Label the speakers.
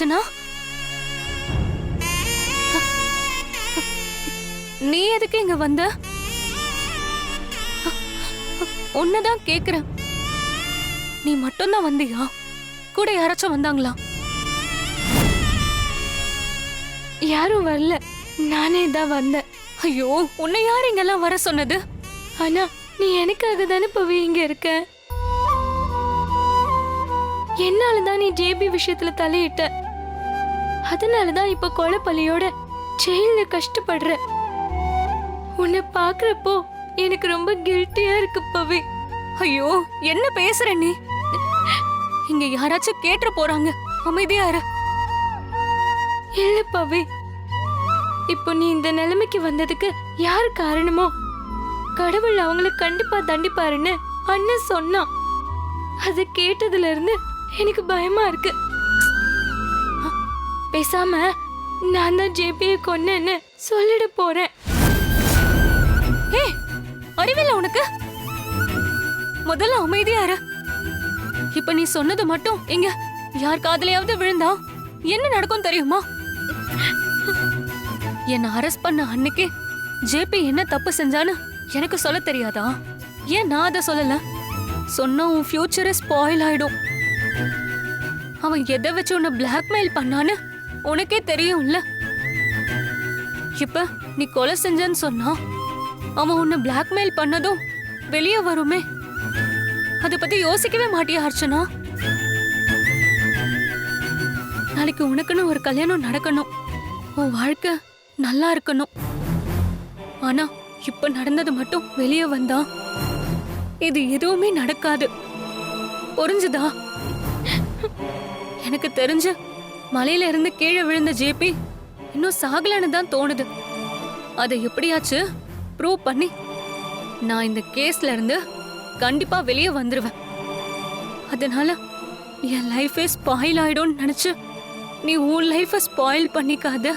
Speaker 1: அர்ச்சனா, நீ எதுக்கு இங்க வந்த? உன்னதான் கேக்குறேன். நீ மட்டும்தான் வந்தியா? கூட யாராச்சும் வந்தாங்களா?
Speaker 2: யாரும் வரல, நானே தான் வந்தேன்.
Speaker 1: ஐயோ, உன்னை யார் இங்கெல்லாம் வர சொன்னது?
Speaker 2: ஆனா நீ எனக்காக தானே பவி இங்க இருக்க. என்னாலதான் நீ ஜேபி விஷயத்துல தலையிட்ட. அதனாலதான் இப்ப கொலைப்பள்ளியோட ஜெயில கஷ்டப்படுற. உன்னை பாக்குறப்போ எனக்கு ரொம்ப கில்ட்டியா இருக்கு பவி.
Speaker 1: ஐயோ, என்ன பேசுற நீ? இங்க யாராச்சும் கேட்டு போறாங்க, அமைதியா இரு.
Speaker 2: இல்ல பவி, இப்போ நீ இந்த நிலைமைக்கு வந்ததுக்கு யாரு காரணமோ கடவுள் அவங்கள கண்டிப்பா தண்டிப்பாருன்னு அண்ணன் சொன்னான். அதை கேட்டதுல இருந்து எனக்கு பயமா இருக்கு. பேசாம நான் தான் ஜேபியை கொன்னேன்னு சொல்லிட போறேன்.
Speaker 1: ஏய், அறிவில்லை உனக்கு? முதல்ல அமைதியா இரு. இப்ப நீ சொன்னது மட்டும் இங்க யார் காதுலயாவது விழுந்தா என்ன நடக்கும் தெரியுமா? என்ன அரெஸ்ட் பண்ண அன்னைக்கு ஜேபி என்ன தப்பு செஞ்சான்னு எனக்கு சொல்ல தெரியாதா? ஏன் நான் அதை சொல்லல? சொன்னா உன் ஃபியூச்சரே ஸ்பாயில் ஆயிடும். அவன் எதை வச்சு உன்னை பிளாக்மெயில் பண்ணான்னு உனக்கே தெரியும்ல. இப்ப நீ கொலை செஞ்சன்னு சொன்னா அவன் உன்னை பிளாக்மெயில் பண்ணதும் வெளியே வருமே. அதை பத்தி யோசிக்கவே மாட்டியா அர்ச்சனா? நாளைக்கு உனக்குன்னு ஒரு கல்யாணம் நடக்கணும், உன் வாழ்க்கை நல்லா இருக்கணும். ஆனா இப்ப நடந்தது மட்டும் வெளியே வந்தா இது எதுவுமே நடக்காது. புரிஞ்சுதா? எனக்கு தெரிஞ்சு மலையில இருந்து கீழே விழுந்த ஜேபி இன்னும் சாகலன்னு தான் தோணுது. அதை எப்படியாச்சு ப்ரூவ் பண்ணி நான் இந்த கேஸ்ல இருந்து கண்டிப்பா வெளியே வந்துருவேன். அதனால என் லைஃபே ஸ்பாயில் ஆயிடும்னு நினைச்சு நீ உன் லைஃபை ஸ்பாயில் பண்ணிக்காத.